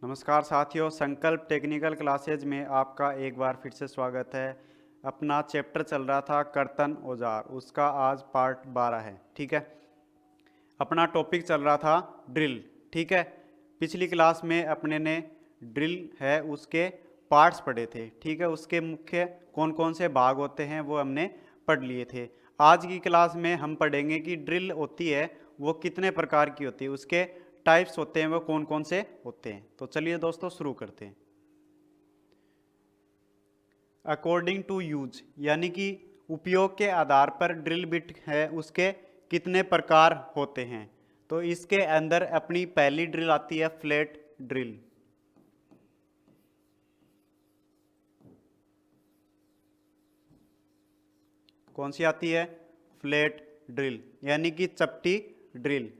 नमस्कार साथियों, संकल्प टेक्निकल क्लासेज में आपका एक बार फिर से स्वागत है। अपना चैप्टर चल रहा था कर्तन औजार, उसका आज पार्ट 12 है। ठीक है, अपना टॉपिक चल रहा था ड्रिल। ठीक है, पिछली क्लास में अपने ने ड्रिल है उसके पार्ट्स पढ़े थे। ठीक है, उसके मुख्य कौन कौन से भाग होते हैं वो हमने पढ़ लिए थे। आज की क्लास में हम पढ़ेंगे कि ड्रिल होती है वो कितने प्रकार की होती है, उसके टाइप्स होते हैं वो कौन कौन से होते हैं। तो चलिए दोस्तों शुरू करते हैं। अकॉर्डिंग टू यूज यानी कि उपयोग के आधार पर ड्रिल बिट है उसके कितने प्रकार होते हैं। तो इसके अंदर अपनी पहली ड्रिल आती है फ्लैट ड्रिल। कौन सी आती है? फ्लैट ड्रिल यानी कि चपटी ड्रिल।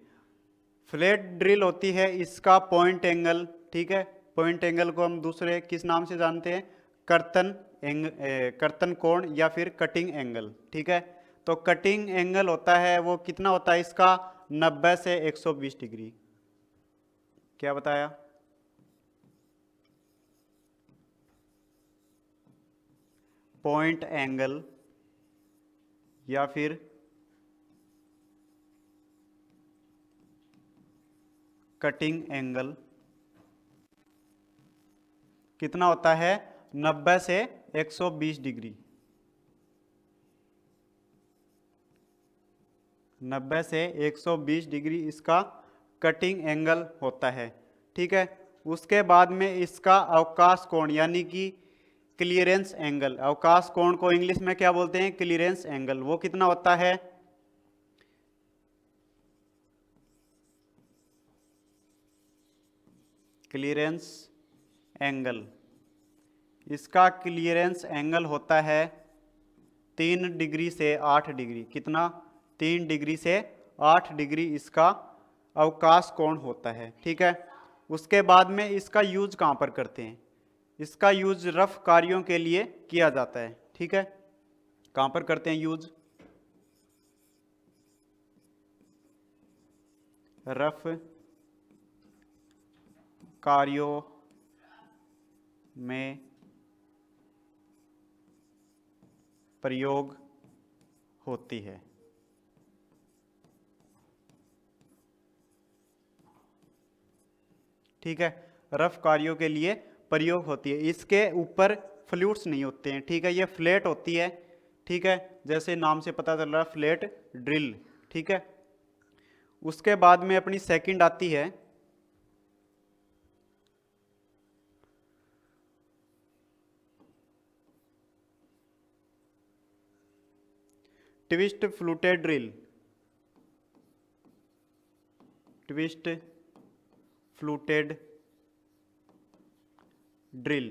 फ्लैट ड्रिल होती है, इसका पॉइंट एंगल, ठीक है, पॉइंट एंगल को हम दूसरे किस नाम से जानते हैं? कर्तन कोण या फिर कटिंग एंगल। ठीक है, तो कटिंग एंगल होता है वो कितना होता है इसका? 90 से 120 डिग्री। क्या बताया? पॉइंट एंगल या फिर कटिंग एंगल कितना होता है? 90 से 120 डिग्री। 90 से 120 डिग्री इसका कटिंग एंगल होता है। ठीक है, उसके बाद में इसका अवकाश कोण यानी कि क्लियरेंस एंगल, अवकाश कोण को इंग्लिश में क्या बोलते हैं? क्लियरेंस एंगल, वो कितना होता है? क्लियरेंस एंगल, इसका क्लियरेंस एंगल होता है 3 डिग्री से 8 डिग्री। कितना? 3 डिग्री से 8 डिग्री इसका अवकाश कोण होता है। ठीक है, उसके बाद में इसका यूज कहाँ पर करते हैं? इसका यूज रफ कार्यों के लिए किया जाता है। ठीक है, कहाँ पर करते हैं यूज? रफ कार्यों में प्रयोग होती है। ठीक है, रफ कार्यों के लिए प्रयोग होती है। इसके ऊपर फ्लूट्स नहीं होते हैं। ठीक है, ये फ्लैट होती है। ठीक है, जैसे नाम से पता चल रहा है फ्लैट ड्रिल। ठीक है, उसके बाद में अपनी सेकंड आती है twist fluted drill. Twist fluted drill,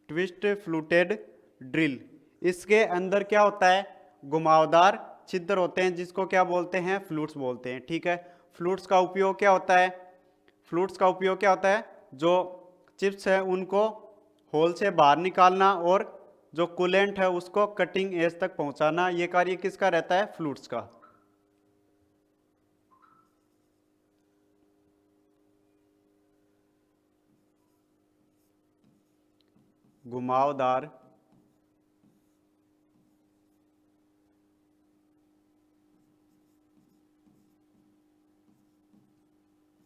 twist fluted drill, इसके अंदर क्या होता है? घुमावदार छिद्र होते हैं जिसको क्या बोलते हैं? फ्लूट्स बोलते हैं। ठीक है, फ्लूट्स का उपयोग क्या होता है? फ्लूट्स का उपयोग क्या होता है? जो चिप्स है उनको होल से बाहर निकालना और जो कूलेंट है उसको कटिंग एज तक पहुंचाना, ये कार्य किसका रहता है? फ्लूट्स का। घुमावदार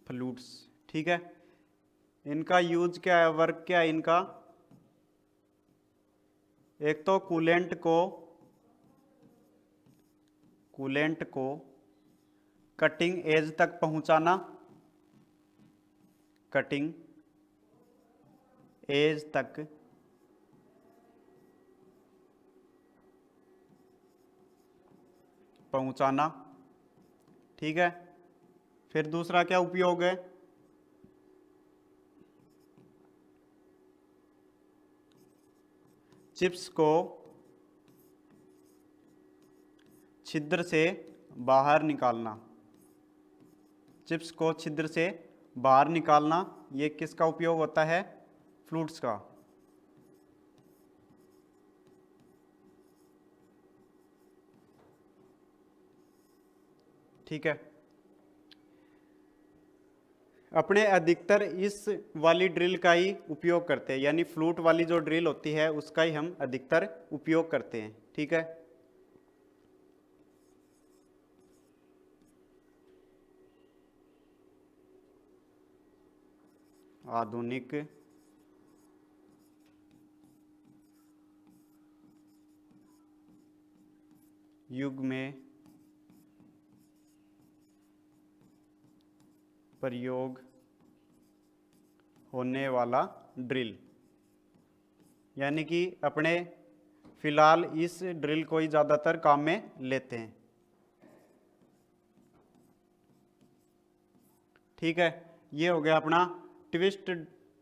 फ्लूट्स। ठीक है, इनका यूज क्या है, वर्क क्या है इनका? एक तो कूलेंट को कटिंग एज तक पहुंचाना, कटिंग एज तक पहुंचाना। ठीक है, फिर दूसरा क्या उपयोग है? चिप्स को छिद्र से बाहर निकालना, चिप्स को छिद्र से बाहर निकालना, ये किसका उपयोग होता है? फ्लूट्स का। ठीक है। अपने अधिकतर इस वाली ड्रिल का ही उपयोग करते हैं, यानी फ्लूट वाली जो ड्रिल होती है उसका ही हम अधिकतर उपयोग करते हैं। ठीक है। आधुनिक युग में प्रयोग होने वाला ड्रिल, यानी कि अपने फिलहाल इस ड्रिल को ही ज़्यादातर काम में लेते हैं। ठीक है, ये हो गया अपना ट्विस्ट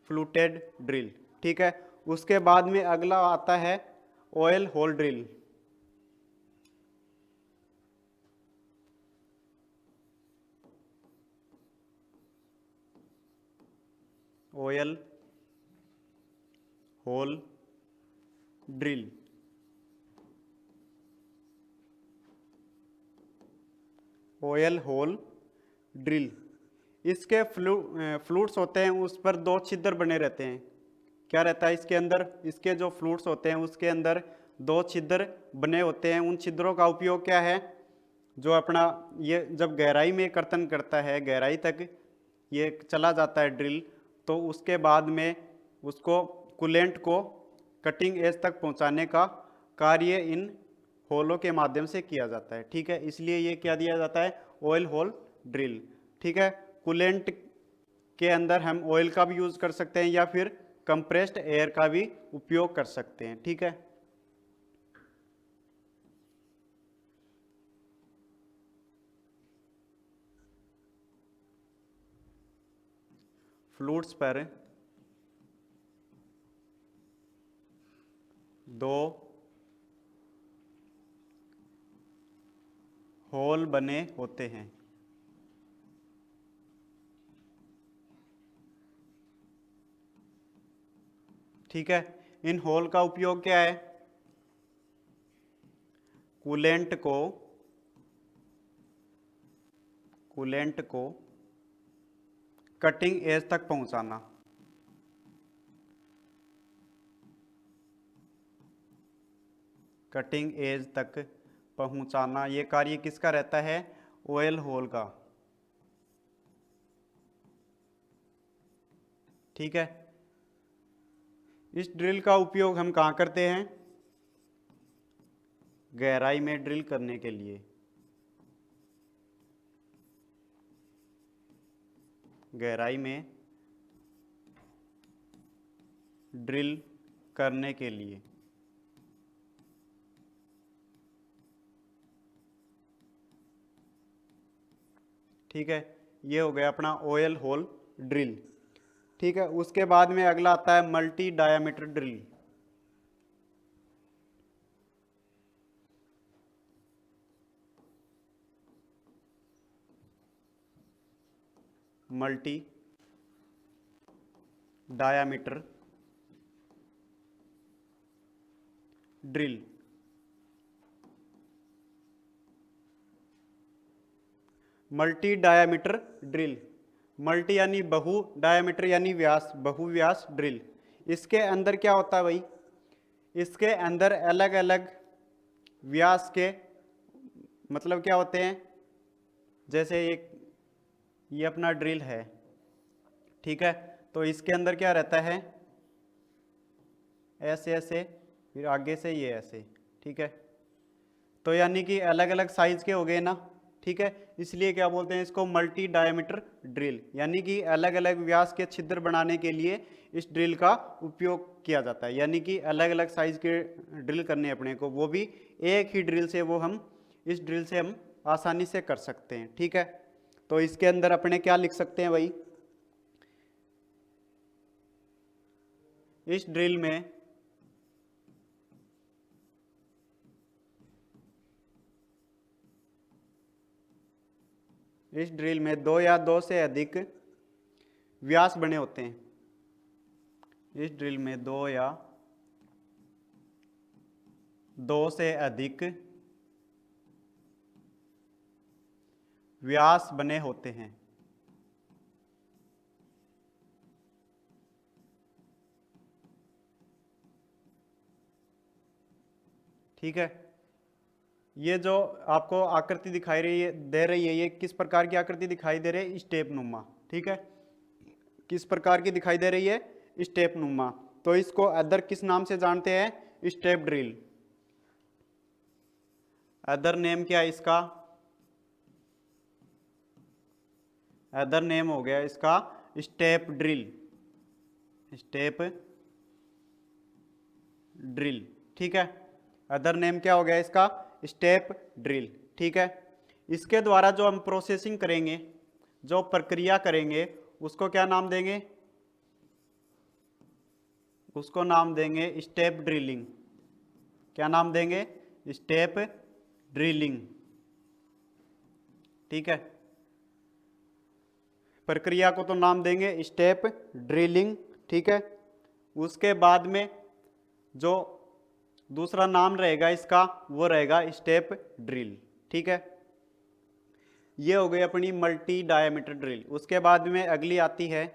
फ्लूटेड ड्रिल। ठीक है, उसके बाद में अगला आता है oil hole drill. Oil hole drill. Oil hole drill, इसके फ्लूट्स होते हैं उस पर दो छिद्र बने रहते हैं। क्या रहता है इसके अंदर? इसके जो फ्लूट्स होते हैं उसके अंदर दो छिद्र बने होते हैं। उन छिद्रों का उपयोग क्या है? जो अपना ये जब गहराई में कर्तन करता है, गहराई तक ये चला जाता है ड्रिल, तो उसके बाद में उसको कूलेंट को कटिंग एज तक पहुंचाने का कार्य इन होलों के माध्यम से किया जाता है। ठीक है, इसलिए ये क्या दिया जाता है? Oil hole drill. ठीक है, कूलेंट के अंदर हम ऑयल का भी यूज कर सकते हैं या फिर कंप्रेस्ड एयर का भी उपयोग कर सकते हैं। ठीक है, फ्लूट्स पर दो होल बने होते हैं। ठीक है, इन होल का उपयोग क्या है? कूलेंट को कटिंग एज तक पहुंचाना। कटिंग एज तक पहुंचाना, ये कार्य किसका रहता है? ऑयल होल का। ठीक है, इस ड्रिल का उपयोग हम कहाँ करते हैं? गहराई में ड्रिल करने के लिए। गहराई में ड्रिल करने के लिए। ठीक है, ये हो गया अपना ऑयल होल ड्रिल। ठीक है, उसके बाद में अगला आता है multi diameter drill. Multi diameter drill. Multi diameter drill, multi यानी बहु, डायामीटर यानी व्यास, बहुव्यास ड्रिल। इसके अंदर क्या होता है भाई? इसके अंदर अलग अलग व्यास के मतलब क्या होते हैं? जैसे एक ये अपना ड्रिल है, ठीक है, तो इसके अंदर क्या रहता है? ऐसे ऐसे, फिर आगे से ये ऐसे। ठीक है, तो यानी कि अलग अलग साइज के हो गए ना। ठीक है, इसलिए क्या बोलते हैं इसको? मल्टी डायमीटर ड्रिल, यानी कि अलग अलग व्यास के छिद्र बनाने के लिए इस ड्रिल का उपयोग किया जाता है। यानी कि अलग अलग साइज के ड्रिल करने अपने को, वो भी एक ही ड्रिल से, वो हम इस ड्रिल से हम आसानी से कर सकते हैं। ठीक है, तो इसके अंदर अपने क्या लिख सकते हैं भाई? इस ड्रिल में दो या दो से अधिक व्यास बने होते हैं। इस ड्रिल में दो या दो से अधिक व्यास बने होते हैं। ठीक है, ये जो आपको आकृति दिखाई रही है दे रही है, ये किस प्रकार की आकृति दिखाई दे रही है? स्टेप नुमा। ठीक है, किस प्रकार की दिखाई दे रही है? स्टेप नुमा। तो इसको अदर किस नाम से जानते हैं? Step drill. अदर नेम क्या है इसका? अदर नेम हो गया इसका स्टेप ड्रिल। Step drill. ठीक है, अदर नेम क्या हो गया इसका? Step drill. ठीक है, इसके द्वारा जो हम प्रोसेसिंग करेंगे, जो प्रक्रिया करेंगे, उसको क्या नाम देंगे? उसको नाम देंगे स्टेप ड्रिलिंग। क्या नाम देंगे? Step drilling. ठीक है, प्रक्रिया को तो नाम देंगे स्टेप ड्रिलिंग। ठीक है, उसके बाद में जो दूसरा नाम रहेगा इसका वो रहेगा स्टेप ड्रिल। ठीक है, ये हो गई अपनी मल्टी डायमीटर ड्रिल। उसके बाद में अगली आती है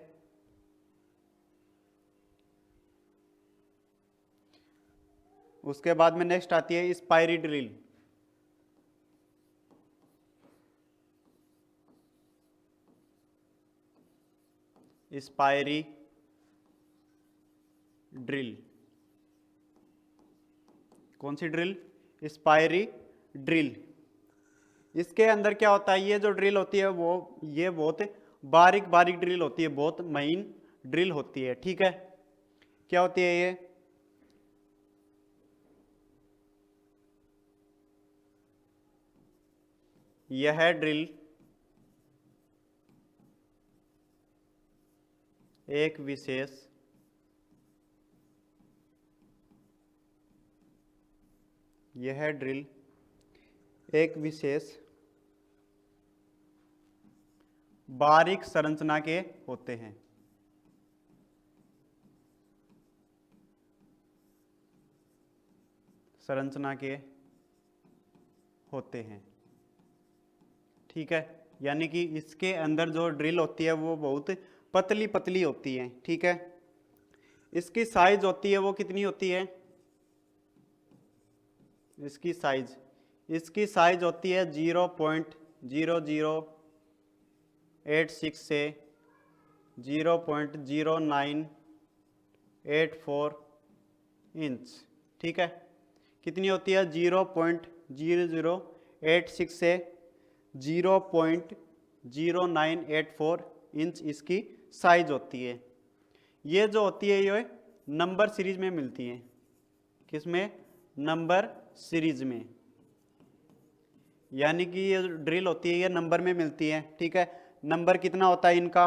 उसके बाद में नेक्स्ट आती है स्पाइरी ड्रिल। स्पाइरी ड्रिल। कौन सी ड्रिल? स्पाइरी ड्रिल। इसके अंदर क्या होता है? ये जो ड्रिल होती है वो ये बहुत बारीक बारीक ड्रिल होती है, बहुत महीन ड्रिल होती है। ठीक है, क्या होती है ये? यह ड्रिल एक विशेष यह ड्रिल एक विशेष बारीक संरचना के होते हैं। संरचना के होते हैं। ठीक है, यानी कि इसके अंदर जो ड्रिल होती है वो बहुत पतली पतली होती है। ठीक है, इसकी साइज होती है वो कितनी होती है? इसकी साइज होती है 0.0086 से 0.0984 इंच। ठीक है, कितनी होती है? 0.0086 से 0.0984 इंच इसकी साइज होती है। ये जो होती है ये नंबर सीरीज में मिलती है। किसमें? नंबर सीरीज में। यानी कि ये ड्रिल होती है ये नंबर में मिलती है। ठीक है, नंबर कितना होता है इनका?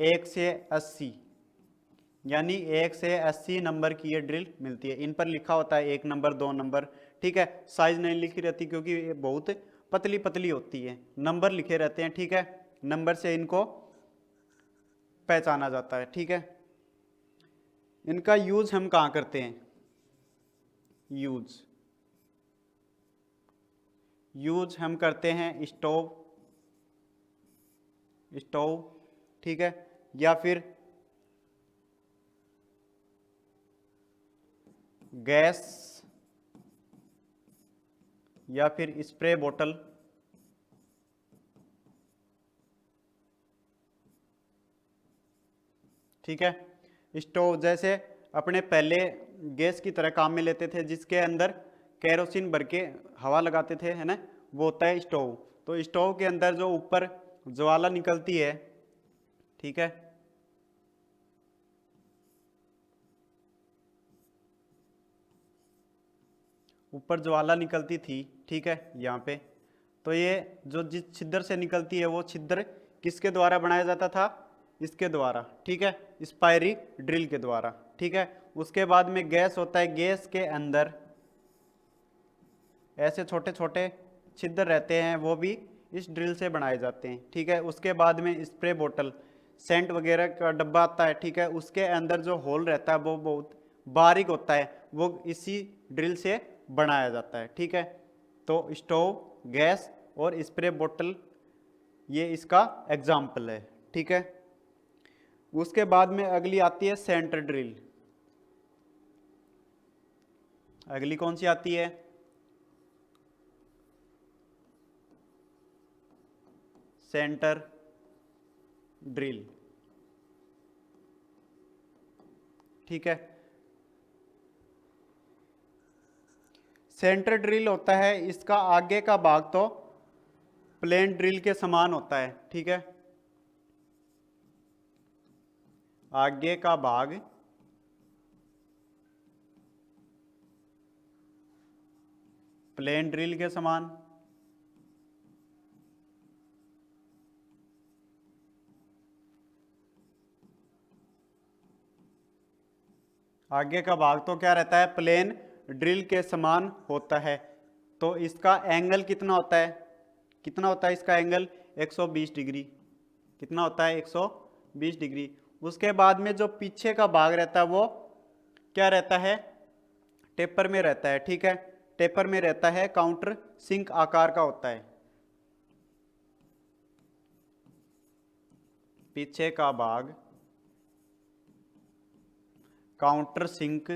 1 से 80, यानी 1 से 80 नंबर की ये ड्रिल मिलती है। इन पर लिखा होता है 1 नंबर 2 नंबर। ठीक है, साइज नहीं लिखी रहती क्योंकि ये बहुत पतली पतली होती है, नंबर लिखे रहते हैं। ठीक है, नंबर से इनको पहचाना जाता है। ठीक है, इनका यूज हम कहाँ करते हैं? यूज हम करते हैं स्टोव। ठीक है, या फिर गैस, या फिर स्प्रे बोतल। ठीक है, स्टोव जैसे अपने पहले गैस की तरह काम में लेते थे, जिसके अंदर केरोसिन भर के हवा लगाते थे, है ना, वो होता है स्टोव। तो स्टोव के अंदर जो ऊपर ज्वाला निकलती है, ठीक है, ऊपर ज्वाला निकलती थी, ठीक है, यहाँ पे, तो ये जो जिस छिद्र से निकलती है वो छिद्र किसके द्वारा बनाया जाता था? इसके द्वारा। ठीक है, स्पाइरी ड्रिल के द्वारा। ठीक है, उसके बाद में गैस होता है, गैस के अंदर ऐसे छोटे छोटे छिद्र रहते हैं, वो भी इस ड्रिल से बनाए जाते हैं। ठीक है, उसके बाद में स्प्रे बोतल, सेंट वगैरह का डब्बा आता है, ठीक है, उसके अंदर जो होल रहता है वो बहुत बारीक होता है, वो इसी ड्रिल से बनाया जाता है। ठीक है, तो स्टोव, गैस और स्प्रे बोतल ये इसका एग्जाम्पल है, ठीक है। उसके बाद में अगली आती है सेंटर ड्रिल। अगली कौन सी आती है? सेंटर ड्रिल, ठीक है। सेंटर ड्रिल होता है, इसका आगे का भाग तो प्लेन ड्रिल के समान होता है, ठीक है। आगे का भाग प्लेन ड्रिल के समान, आगे का भाग तो क्या रहता है? प्लेन ड्रिल के समान होता है। तो इसका एंगल कितना होता है? कितना होता है इसका एंगल? 120 डिग्री। कितना होता है? 120 डिग्री। उसके बाद में जो पीछे का भाग रहता है वो क्या रहता है? टेपर में रहता है, ठीक है। टेपर में रहता है, काउंटर सिंक आकार का होता है। पीछे का भाग काउंटर सिंक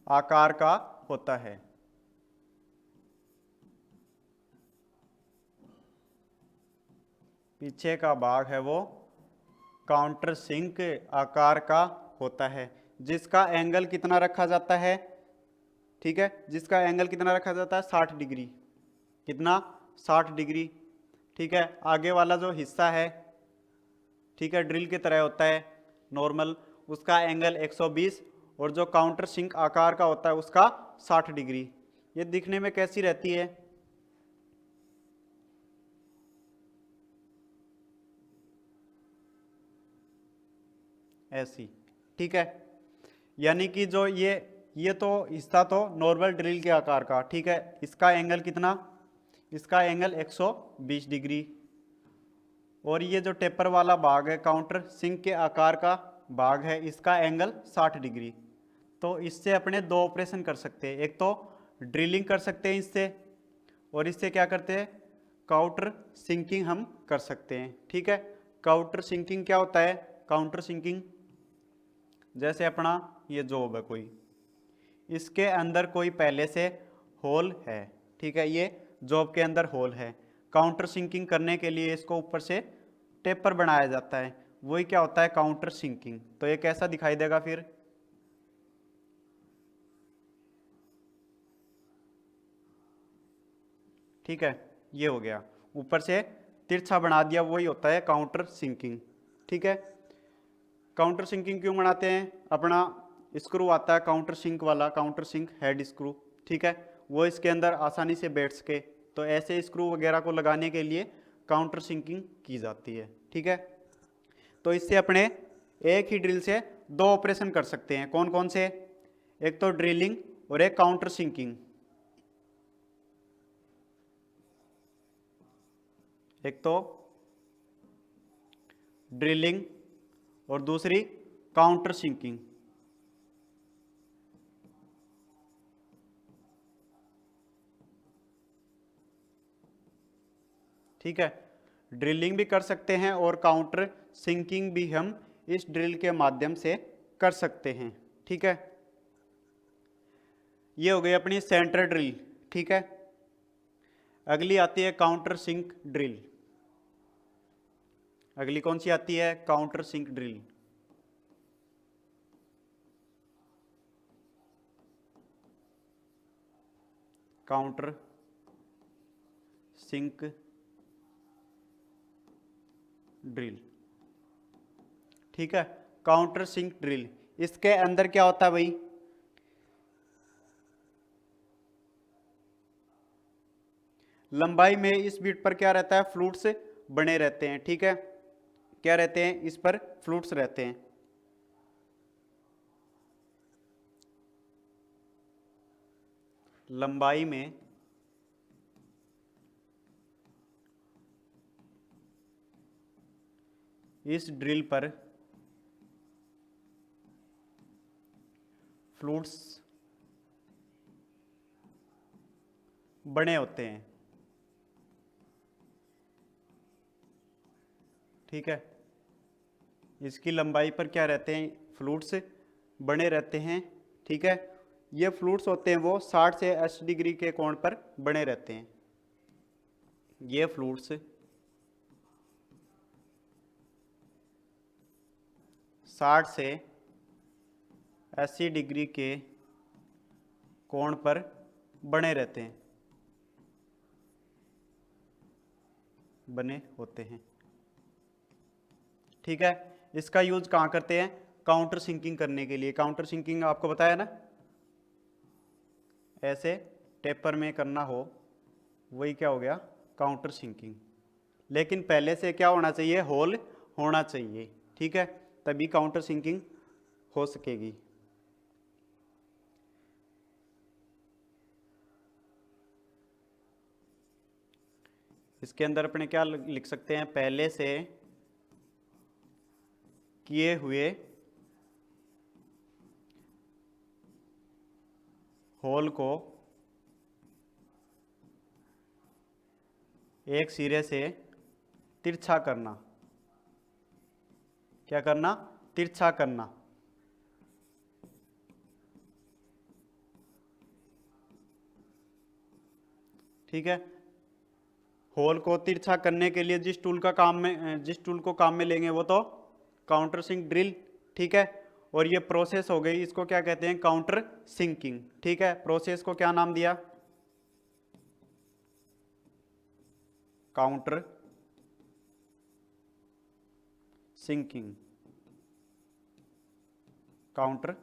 आकार का होता है। पीछे का भाग है वो काउंटर सिंक आकार का होता है, जिसका एंगल कितना रखा जाता है? ठीक है, जिसका एंगल कितना रखा जाता है? 60 डिग्री। कितना? 60 डिग्री, ठीक है। आगे वाला जो हिस्सा है, ठीक है, ड्रिल की तरह होता है नॉर्मल, उसका एंगल 120 और जो काउंटर सिंक आकार का होता है उसका 60 डिग्री। ये दिखने में कैसी रहती है? ऐसी, ठीक है। यानी कि जो ये तो हिस्सा तो नॉर्मल ड्रिल के आकार का, ठीक है। इसका एंगल कितना? इसका एंगल 120 डिग्री। और ये जो टेपर वाला भाग है, काउंटर सिंक के आकार का भाग है, इसका एंगल 60 डिग्री। तो इससे अपने दो ऑपरेशन कर सकते हैं। एक तो ड्रिलिंग कर सकते हैं इससे, और इससे क्या करते हैं? काउंटर सिंकिंग हम कर सकते हैं, ठीक है। काउंटर सिंकिंग क्या होता है? काउंटर सिंकिंग जैसे अपना ये जॉब है कोई, इसके अंदर कोई पहले से होल है, ठीक है। ये जॉब के अंदर होल है, काउंटर सिंकिंग करने के लिए इसको ऊपर से टेपर बनाया जाता है, वही क्या होता है? Counter sinking. तो ये कैसा दिखाई देगा फिर? ठीक है, ये हो गया, ऊपर से तिरछा बना दिया, वही होता है काउंटर सिंकिंग, ठीक है। काउंटर सिंकिंग क्यों बनाते हैं? अपना स्क्रू आता है काउंटर सिंक वाला, काउंटर सिंक हेड स्क्रू, ठीक है, वो इसके अंदर आसानी से बैठ सके, तो ऐसे स्क्रू वगैरह को लगाने के लिए काउंटर सिंकिंग की जाती है, ठीक है। तो इससे अपने एक ही ड्रिल से दो ऑपरेशन कर सकते हैं। कौन कौन से? एक तो ड्रिलिंग और एक काउंटर सिंकिंग। एक तो ड्रिलिंग और दूसरी काउंटर सिंकिंग, ठीक है। ड्रिलिंग भी कर सकते हैं और काउंटर सिंकिंग भी हम इस ड्रिल के माध्यम से कर सकते हैं, ठीक है। ये हो गई अपनी सेंटर ड्रिल, ठीक है। अगली आती है काउंटर सिंक ड्रिल। अगली कौन सी आती है? Counter sink drill. Counter sink drill, ठीक है। काउंटर सिंक ड्रिल, इसके अंदर क्या होता है भाई? लंबाई में इस बीट पर क्या रहता है? फ्लूट्स बने रहते हैं, ठीक है। क्या रहते हैं? इस पर फ्लूट्स रहते हैं। लंबाई में इस ड्रिल पर फ्लूट्स बने होते हैं। ठीक है, इसकी लंबाई पर क्या रहते हैं, फ्लूइड्स बने रहते हैं। ठीक है, ये फ्लूइड्स होते हैं वो 60 से 80 डिग्री के कोण पर बने रहते हैं। ये फ्लूइड्स 60 से 80 डिग्री के कोण पर बने रहते हैं, बने होते हैं। ठीक है, इसका यूज कहाँ करते हैं, काउंटर सिंकिंग करने के लिए। काउंटर सिंकिंग आपको बताया ना, ऐसे टेपर में करना हो, वही क्या हो गया, काउंटर सिंकिंग। लेकिन पहले से क्या होना चाहिए, होल होना चाहिए। ठीक है, तभी काउंटर सिंकिंग हो सकेगी। इसके अंदर अपने क्या लिख सकते हैं, पहले से किए हुए होल को एक सिरे से तिरछा करना। क्या करना, तिरछा करना। ठीक है, होल को तिरछा करने के लिए जिस टूल को काम में लेंगे वो तो काउंटर सिंक ड्रिल। ठीक है, और ये प्रोसेस हो गई, इसको क्या कहते हैं, काउंटर सिंकिंग। ठीक है, प्रोसेस को क्या नाम दिया, काउंटर सिंकिंग, काउंटर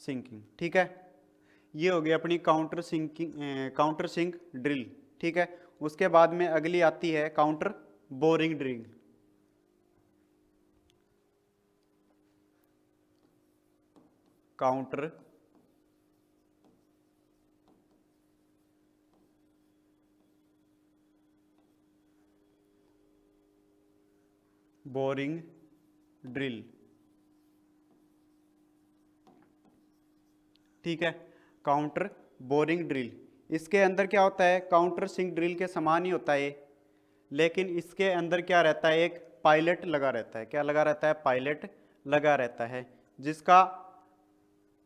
सिंकिंग। ठीक है, ये हो गई अपनी counter sinking, counter sink drill. ठीक है, उसके बाद में अगली आती है counter boring drill. Counter boring drill. ठीक है, काउंटर बोरिंग ड्रिल, इसके अंदर क्या होता है, काउंटर सिंक ड्रिल के समान ही होता है, लेकिन इसके अंदर क्या रहता है, एक पायलट लगा रहता है। क्या लगा रहता है, पायलट लगा रहता है, जिसका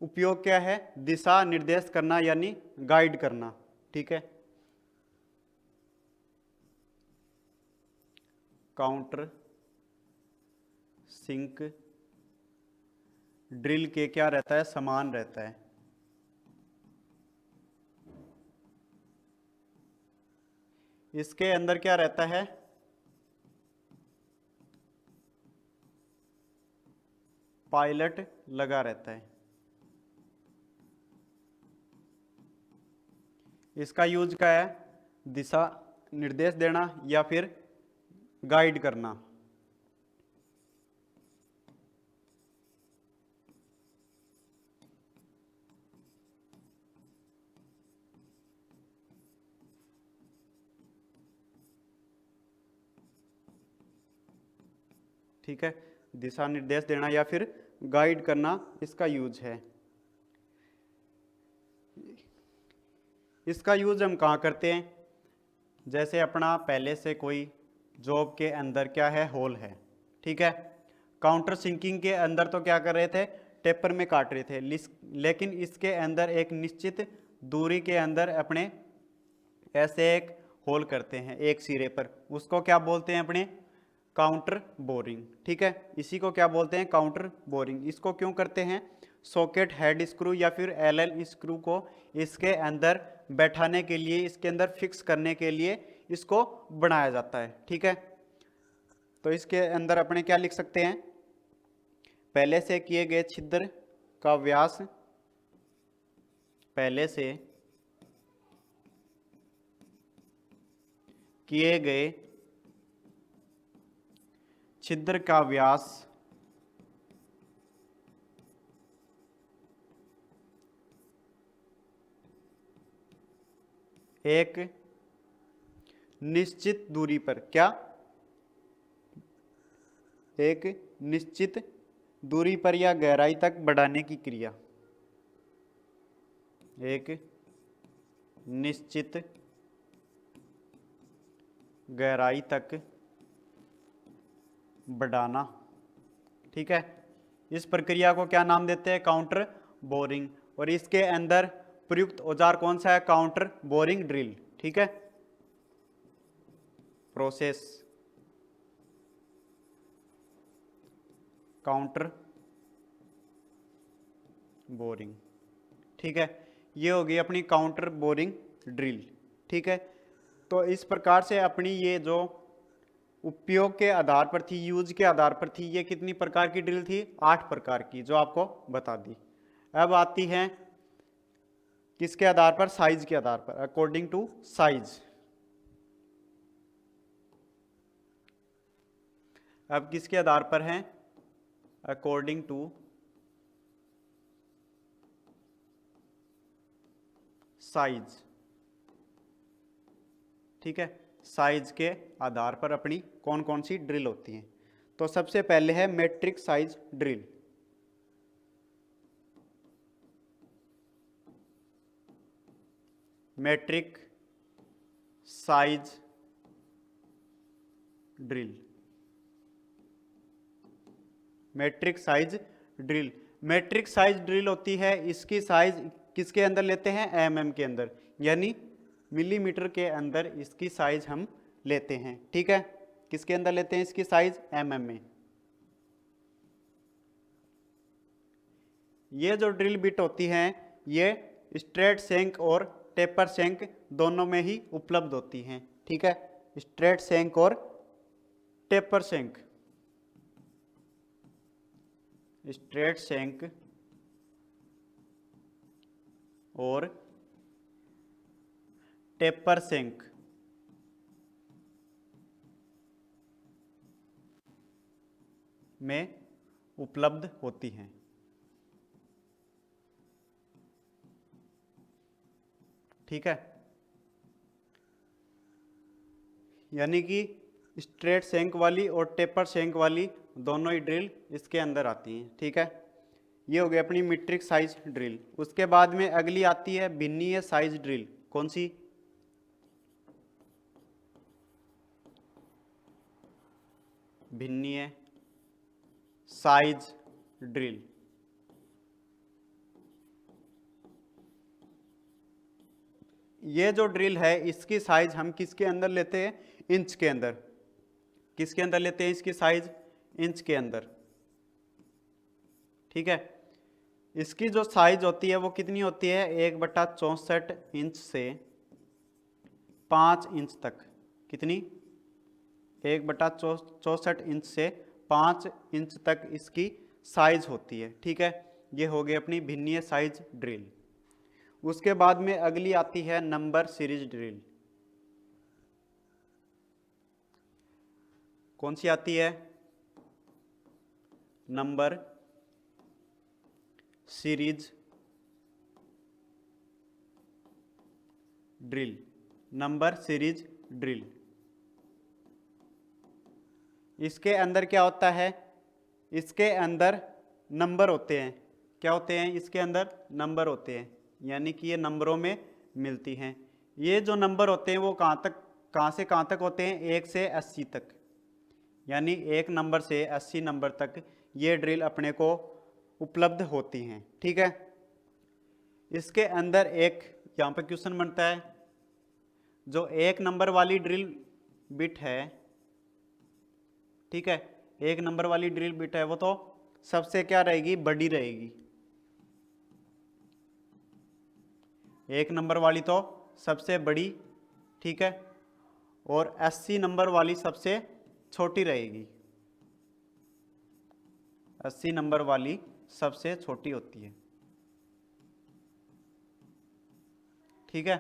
उपयोग क्या है, दिशा निर्देश करना यानी गाइड करना। ठीक है, काउंटर सिंक ड्रिल के क्या रहता है, समान रहता है। इसके अंदर क्या रहता है, पायलट लगा रहता है। इसका यूज क्या है, दिशा निर्देश देना या फिर गाइड करना। ठीक है, दिशा निर्देश देना या फिर गाइड करना इसका यूज है। इसका यूज हम कहाँ करते हैं, जैसे अपना पहले से कोई जॉब के अंदर क्या है, होल है। ठीक है, काउंटर सिंकिंग के अंदर तो क्या कर रहे थे, टेपर में काट रहे थे, लेकिन इसके अंदर एक निश्चित दूरी के अंदर अपने ऐसे एक होल करते हैं एक सिरे पर, उसको क्या बोलते हैं अपने, काउंटर बोरिंग। ठीक है, इसी को क्या बोलते हैं, काउंटर बोरिंग। इसको क्यों करते हैं, सॉकेट हेड स्क्रू या फिर एल स्क्रू को इसके अंदर बैठाने के लिए, इसके अंदर फिक्स करने के लिए इसको बनाया जाता है। ठीक है, तो इसके अंदर अपने क्या लिख सकते हैं, पहले से किए गए छिद्र का व्यास, पहले से किए गए छिद्र का व्यास एक निश्चित दूरी पर, क्या, एक निश्चित दूरी पर या गहराई तक बढ़ाने की क्रिया, एक निश्चित गहराई तक बढ़ाना। ठीक है, इस प्रक्रिया को क्या नाम देते हैं? Counter boring. और इसके अंदर प्रयुक्त औजार कौन सा है? Counter boring drill. ठीक है, प्रोसेस काउंटर बोरिंग। ठीक है, ये होगी अपनी काउंटर बोरिंग ड्रिल। ठीक है, तो इस प्रकार से अपनी ये जो उपयोग के आधार पर थी, यूज के आधार पर थी, ये कितनी प्रकार की ड्रिल थी? 8 प्रकार की, जो आपको बता दी। अब आती हैं किसके आधार पर? साइज के आधार पर, अकॉर्डिंग टू साइज। अब किसके आधार पर हैं? According to size. ठीक है, साइज के आधार पर अपनी कौन कौन सी ड्रिल होती हैं। तो सबसे पहले है metric size drill. Metric size drill. Metric size drill, metric size drill होती है, इसकी साइज किसके अंदर लेते हैं? एमएम के अंदर, यानी मिलीमीटर के अंदर इसकी साइज हम लेते हैं। ठीक है, किसके अंदर लेते हैं इसकी साइज? एमएम में। ये जो ड्रिल बिट होती हैं, ये स्ट्रेट सेंक और टेपर सेंक दोनों में ही उपलब्ध होती हैं। ठीक है, स्ट्रेट सेंक और टेपर सेंक। स्ट्रेट सेंक और टेपर सेंक में उपलब्ध होती हैं। ठीक है, यानी कि स्ट्रेट सेंक वाली और टेपर सेंक वाली दोनों ही ड्रिल इसके अंदर आती हैं। ठीक है, ये हो गई अपनी मीट्रिक साइज ड्रिल। उसके बाद में अगली आती है भिन्नीय साइज ड्रिल। कौन सी? भिन्नीय साइज ड्रिल। ये जो ड्रिल है, इसकी साइज हम किसके अंदर लेते हैं? इंच के अंदर। किसके अंदर लेते हैं इसकी साइज? इंच के अंदर। ठीक है, इसकी जो साइज होती है वो कितनी होती है? 1/64 इंच से 5 इंच तक। कितनी? 1/64 इंच से 5 इंच तक इसकी साइज होती है। ठीक है, ये हो गई अपनी भिन्नीय साइज ड्रिल। उसके बाद में अगली आती है नंबर सीरीज ड्रिल। कौन सी आती है? Number series drill. Number series drill, इसके अंदर क्या होता है? इसके अंदर नंबर होते हैं। क्या होते हैं? इसके अंदर नंबर होते हैं, यानी कि ये नंबरों में मिलती हैं। ये जो नंबर होते हैं वो कहाँ से कहाँ तक होते हैं? 1 से 80 तक, यानी 1 नंबर से 80 नंबर तक ये ड्रिल अपने को उपलब्ध होती हैं। ठीक है, इसके अंदर एक यहाँ पे क्वेश्चन बनता है, जो 1 नंबर वाली ड्रिल बिट है, ठीक है, 1 नंबर वाली ड्रिल बिट है, वो तो सबसे क्या रहेगी? बड़ी रहेगी। 1 नंबर वाली तो सबसे बड़ी, ठीक है, और 80 नंबर वाली सबसे छोटी रहेगी। 80 नंबर वाली सबसे छोटी होती है। ठीक है,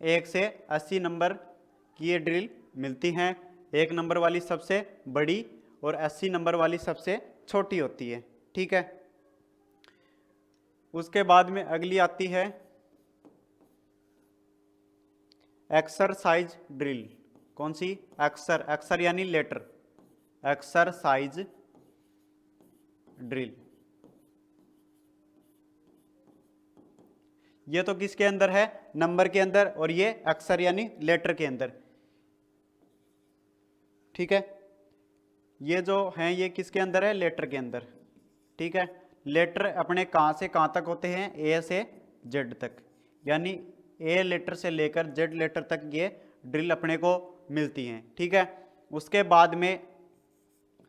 1 से 80 नंबर की ये ड्रिल मिलती हैं। 1 नंबर वाली सबसे बड़ी और 80 नंबर वाली सबसे छोटी होती है। ठीक है, उसके बाद में अगली आती है एक्सरसाइज ड्रिल। कौन सी? एक्सर यानी लेटर, एक्सरसाइज ड्रिल। ये तो किसके अंदर है? नंबर के अंदर, और ये अक्षर यानी लेटर के अंदर। ठीक है। ये जो हैं ये किसके अंदर है, लेटर के अंदर। ठीक है, लेटर अपने कहाँ से कहाँ तक होते हैं, ए से जेड तक, यानी ए लेटर से लेकर जेड लेटर तक ये ड्रिल अपने को मिलती हैं। ठीक है, उसके बाद में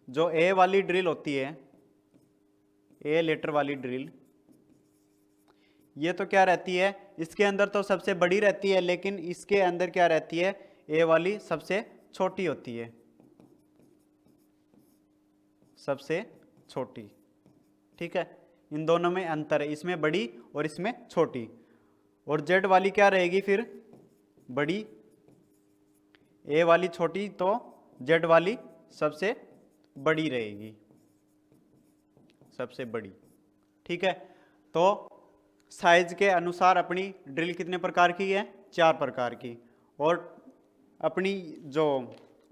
जो ए वाली ड्रिल होती है, ए लेटर वाली ड्रिल, ये तो क्या रहती है, इसके अंदर तो सबसे बड़ी रहती है, लेकिन इसके अंदर क्या रहती है, ए वाली सबसे छोटी होती है, सबसे छोटी। ठीक है, इन दोनों में अंतर है, इसमें बड़ी और इसमें छोटी। और जेड वाली क्या रहेगी फिर, बड़ी, ए वाली छोटी, तो जेड वाली सबसे बड़ी रहेगी, सबसे बड़ी। ठीक है, तो साइज के अनुसार अपनी ड्रिल कितने प्रकार की है, 4 प्रकार की। और अपनी जो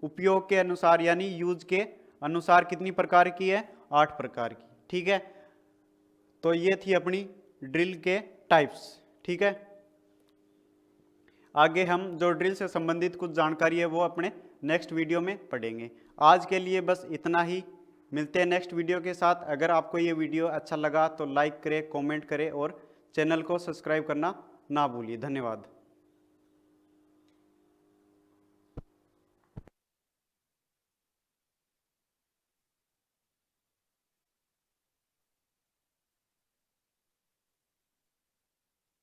उपयोग के अनुसार यानी यूज के अनुसार कितनी प्रकार की है, 8 प्रकार की। ठीक है, तो ये थी अपनी ड्रिल के टाइप्स। ठीक है, आगे हम जो ड्रिल से संबंधित कुछ जानकारी है वो अपने नेक्स्ट वीडियो में पढ़ेंगे। आज के लिए बस इतना ही, मिलते हैं नेक्स्ट वीडियो के साथ। अगर आपको ये वीडियो अच्छा लगा तो लाइक करें, कमेंट करें और चैनल को सब्सक्राइब करना ना भूलिए। धन्यवाद।